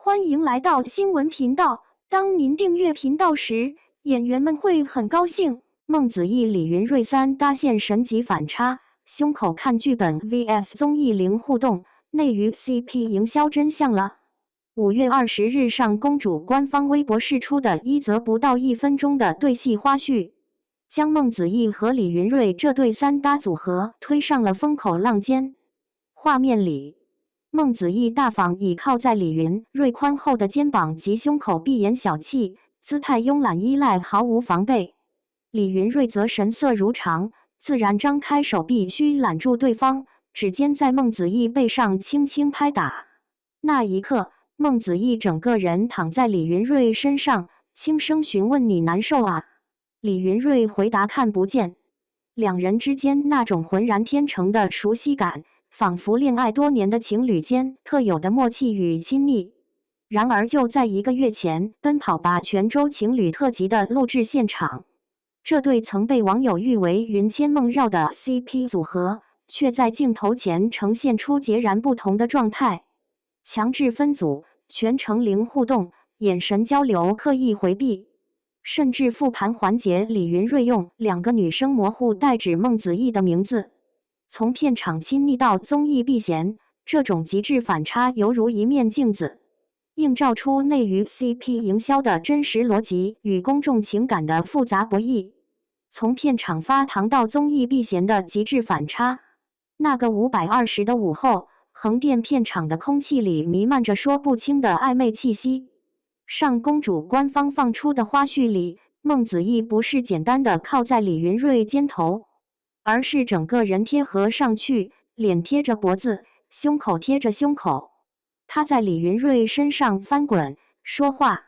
欢迎来到新闻频道。当您订阅频道时，演员们会很高兴。孟子义、李云瑞三搭线神级反差，胸口看剧本 vs 综艺零互动，内娱 CP 营销真相了。5月20日上公主官方微博释出的一则不到1分钟的对戏花絮，将孟子义和李云瑞这对三搭组合推上了风口浪尖。画面里，孟子义大方倚靠在李云瑞宽厚的肩膀及胸口，闭眼小憩，姿态慵懒依赖，毫无防备。李云瑞则神色如常，自然张开手臂须揽住对方，指尖在孟子义背上轻轻拍打。那一刻，孟子义整个人躺在李云瑞身上，轻声询问：“你难受啊？”李云瑞回答：“看不见。”两人之间那种浑然天成的熟悉感，仿佛恋爱多年的情侣间特有的默契与亲密。然而就在1个月前，《奔跑吧》全周情侣特辑的录制现场，这对曾被网友誉为云牵梦绕的 CP 组合，却在镜头前呈现出截然不同的状态。强制分组，全程零互动，眼神交流刻意回避，甚至复盘环节，李云瑞用2个女生模糊代指孟子义的名字。从片场亲密到综艺避嫌，这种极致反差犹如一面镜子，映照出内娱 CP 营销的真实逻辑与公众情感的复杂博弈。从片场发糖到综艺避嫌的极致反差，那个520的午后，横店片场的空气里弥漫着说不清的暧昧气息。上公主官方放出的花絮里，孟子义不是简单的靠在李云瑞肩头，而是整个人贴合上去，脸贴着脖子，胸口贴着胸口。他在李云瑞身上翻滚说话，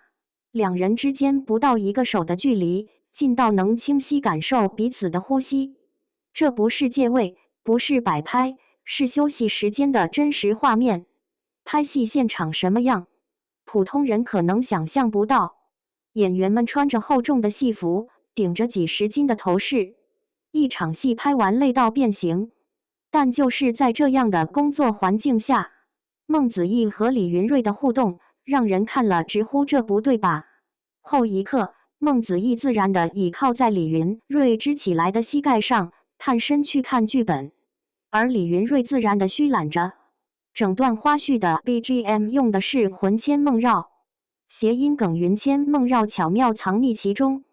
两人之间不到1个手的距离，近到能清晰感受彼此的呼吸。这不是借位，不是摆拍，是休息时间的真实画面。拍戏现场什么样，普通人可能想象不到。演员们穿着厚重的戏服，顶着几十斤的头饰，一场戏拍完累到变形。但就是在这样的工作环境下，孟子义和李云瑞的互动让人看了直呼这不对吧。后一刻，孟子义自然地倚靠在李云瑞支起来的膝盖上，探身去看剧本，而李云瑞自然地虚揽着。整段花絮的 BGM 用的是魂牵梦绕，谐音梗云牵梦绕巧妙藏匿其中。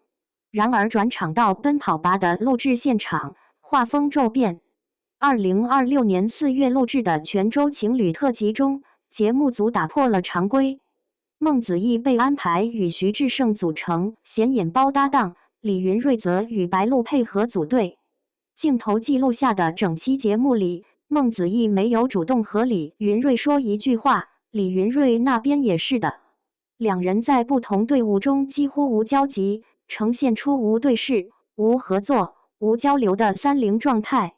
然而转场到奔跑吧的录制现场，画风骤变。2026年4月录制的全周情侣特辑中，节目组打破了常规，孟子义被安排与徐志胜组成显眼包搭档，李云瑞则与白鹿配合组队。镜头记录下的整期节目里，孟子义没有主动和李云瑞说一句话，李云瑞那边也是的。两人在不同队伍中几乎无交集，呈现出无对视、无合作、无交流的30状态。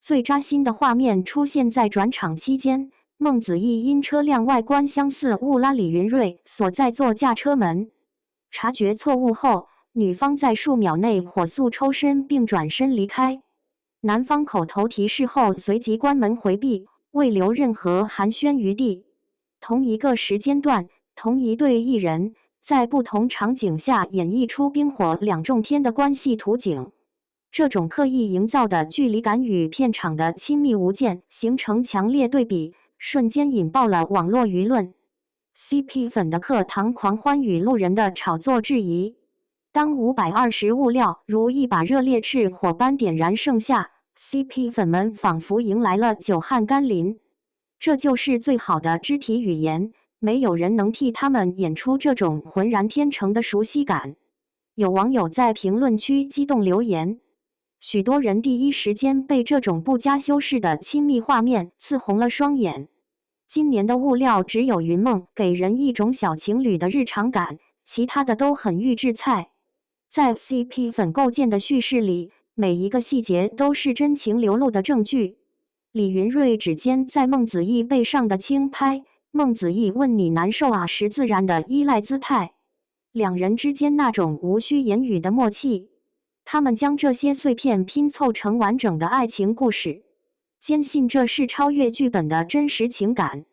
最扎心的画面出现在转场期间，孟子义因车辆外观相似误拉李云瑞所在座驾车门，察觉错误后，女方在数秒内火速抽身并转身离开。男方口头提示后随即关门回避，未留任何寒暄余地。同一个时间段，同一对艺人，在不同场景下演绎出冰火两重天的关系图景。这种刻意营造的距离感与片场的亲密无间形成强烈对比，瞬间引爆了网络舆论。CP 粉的课堂狂欢与路人的炒作质疑。当520物料如一把热烈炽火般点燃盛夏， CP 粉们仿佛迎来了久旱甘霖。这就是最好的肢体语言，没有人能替他们演出这种浑然天成的熟悉感。有网友在评论区激动留言，许多人第一时间被这种不加修饰的亲密画面刺红了双眼。今年的物料只有云梦给人一种小情侣的日常感，其他的都很预制菜。在 CP 粉构建的叙事里，每一个细节都是真情流露的证据。李云瑞指尖在孟子义背上的轻拍，孟子义问你难受啊时自然的依赖姿态，两人之间那种无需言语的默契。他们将这些碎片拼凑成完整的爱情故事，坚信这是超越剧本的真实情感。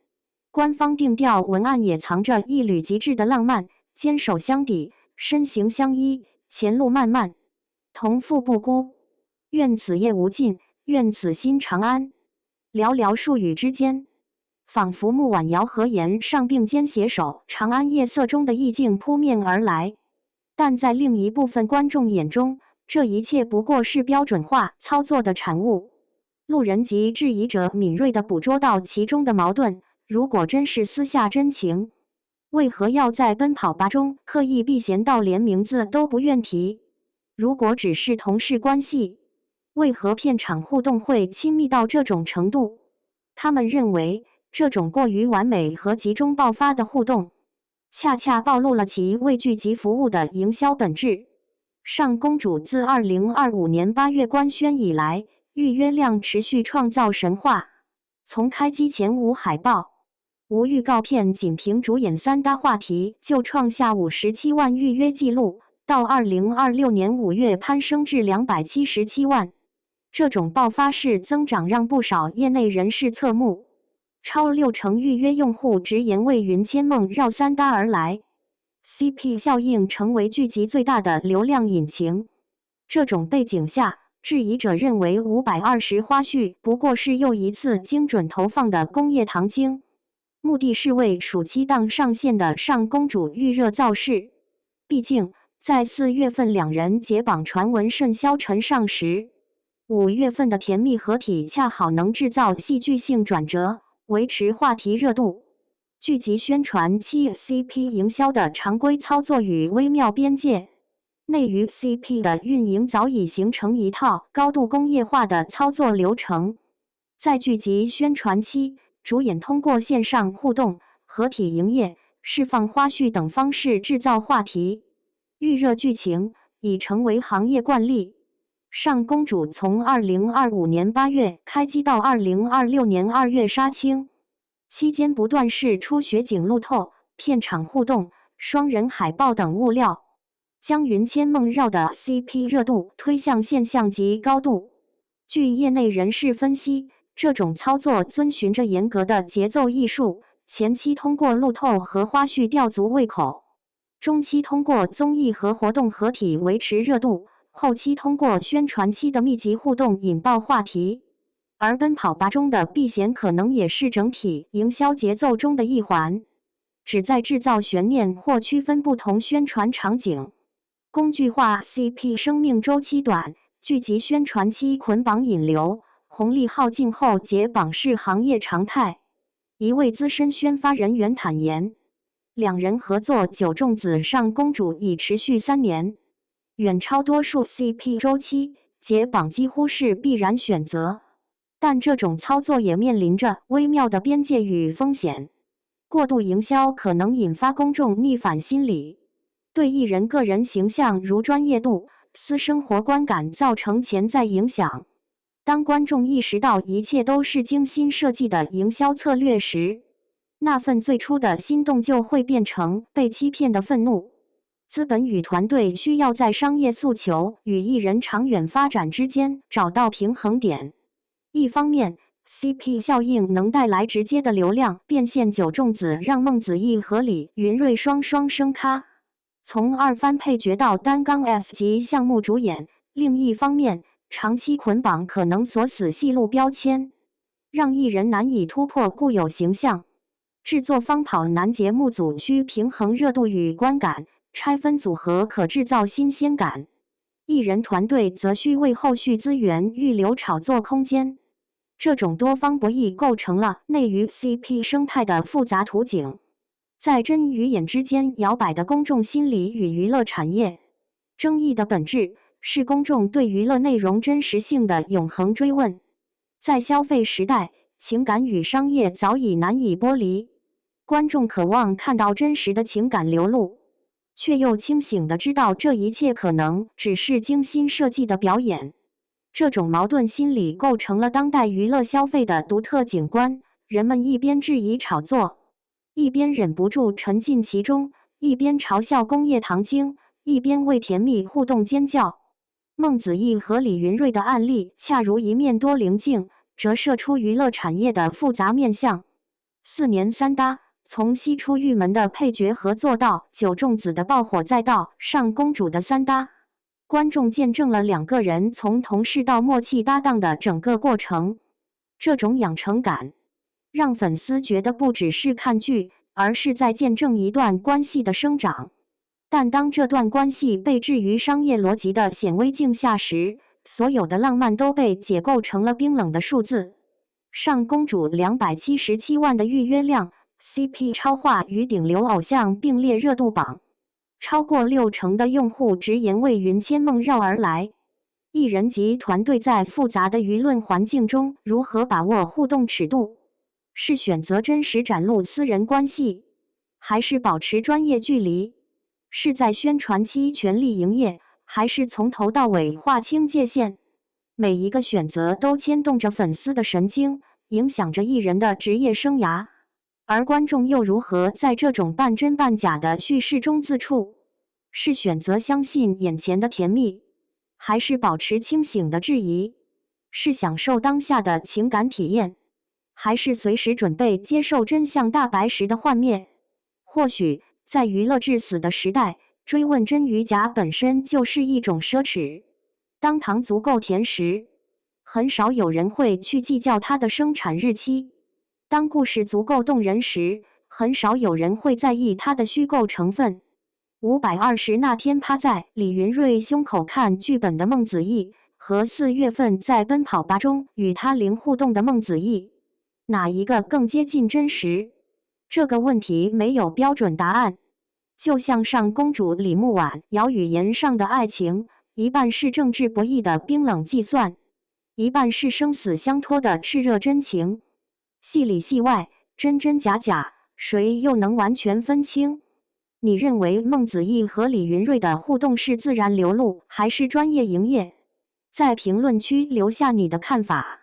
官方定调文案也藏着一缕极致的浪漫，肩手相抵，身形相依，前路漫漫，同赴不孤。愿此夜无尽，愿此心长安。寥寥数语之间，仿佛木婉瑶和颜上并肩携手，长安夜色中的意境扑面而来。但在另一部分观众眼中，这一切不过是标准化操作的产物。路人及质疑者敏锐地捕捉到其中的矛盾。如果真是私下真情，为何要在奔跑吧中刻意避嫌到连名字都不愿提？如果只是同事关系，为何片场互动会亲密到这种程度？他们认为，这种过于完美和集中爆发的互动，恰恰暴露了其为剧集服务的营销本质。上公主自2025年8月官宣以来，预约量持续创造神话。从开机前无海报、无预告片，仅凭主演3搭话题就创下57万预约纪录，到2026年5月攀升至277万。这种爆发式增长让不少业内人士侧目，超60%预约用户直言为云千梦绕3搭而来。CP 效应成为剧集最大的流量引擎。这种背景下，质疑者认为520花絮不过是又一次精准投放的工业糖精，目的是为暑期档上线的上公主预热造势。毕竟，在4月份两人解绑传闻甚嚣尘上时，5月份的甜蜜合体恰好能制造戏剧性转折，维持话题热度。剧集宣传期 CP 营销的常规操作与微妙边界。内娱 CP 的运营早已形成一套高度工业化的操作流程。在剧集宣传期，主演通过线上互动、合体营业、释放花絮等方式制造话题，预热剧情已成为行业惯例。上公主从2025年8月开机到2026年2月杀青，期间不断释出雪景路透、片场互动、双人海报等物料，将云千梦绕的 CP 热度推向现象级高度。据业内人士分析，这种操作遵循着严格的节奏艺术，前期通过路透和花絮吊足胃口，中期通过综艺和活动合体维持热度，后期通过宣传期的密集互动引爆话题。而奔跑吧中的避嫌可能也是整体营销节奏中的一环，旨在制造悬念或区分不同宣传场景。工具化 CP 生命周期短，剧集宣传期捆绑引流，红利耗尽后解绑是行业常态。一位资深宣发人员坦言，两人合作九重子上公主已持续3年，远超多数 CP 周期，解绑几乎是必然选择。但这种操作也面临着微妙的边界与风险。过度营销可能引发公众逆反心理，对艺人个人形象如专业度、私生活观感造成潜在影响。当观众意识到一切都是精心设计的营销策略时，那份最初的心动就会变成被欺骗的愤怒。资本与团队需要在商业诉求与艺人长远发展之间找到平衡点。一方面， CP 效应能带来直接的流量变现，九重子让孟子义和李云瑞双双升咖，从二番配角到担纲 S 级项目主演。另一方面，长期捆绑可能锁死戏路标签，让艺人难以突破固有形象。制作方跑男节目组需平衡热度与观感，拆分组合可制造新鲜感，艺人团队则需为后续资源预留炒作空间。这种多方博弈构成了内娱 CP 生态的复杂图景，在真与演之间摇摆的公众心理与娱乐产业。争议的本质是公众对娱乐内容真实性的永恒追问。在消费时代，情感与商业早已难以剥离，观众渴望看到真实的情感流露，却又清醒地知道这一切可能只是精心设计的表演。这种矛盾心理构成了当代娱乐消费的独特景观。人们一边质疑炒作，一边忍不住沉浸其中，一边嘲笑工业糖精，一边为甜蜜互动尖叫。孟子义和李云瑞的案例恰如一面多棱镜，折射出娱乐产业的复杂面向。4年3搭，从西出玉门的配角合作到九重子的爆火，再到上公主的3搭，观众见证了2个人从同事到默契搭档的整个过程。这种养成感，让粉丝觉得不只是看剧，而是在见证一段关系的生长。但当这段关系被置于商业逻辑的显微镜下时，所有的浪漫都被解构成了冰冷的数字。上公主277万的预约量 ，CP 超话与顶流偶像并列热度榜，超过60%的用户直言为云千梦绕而来。艺人及团队在复杂的舆论环境中如何把握互动尺度？是选择真实展露私人关系，还是保持专业距离？是在宣传期全力营业，还是从头到尾划清界限？每一个选择都牵动着粉丝的神经，影响着艺人的职业生涯。而观众又如何在这种半真半假的叙事中自处？是选择相信眼前的甜蜜，还是保持清醒的质疑？是享受当下的情感体验，还是随时准备接受真相大白时的幻灭？或许在娱乐至死的时代，追问真与假本身就是一种奢侈。当糖足够甜时，很少有人会去计较它的生产日期；当故事足够动人时，很少有人会在意它的虚构成分。520那天趴在李云瑞胸口看剧本的孟子义，和4月份在奔跑吧中与他零互动的孟子义，哪一个更接近真实？这个问题没有标准答案。就像上公主李木婉姚语言上的爱情，一半是政治博弈的冰冷计算，一半是生死相托的炽热真情。戏里戏外，真真假假，谁又能完全分清？你认为孟子义和李云瑞的互动是自然流露，还是专业营业？在评论区留下你的看法。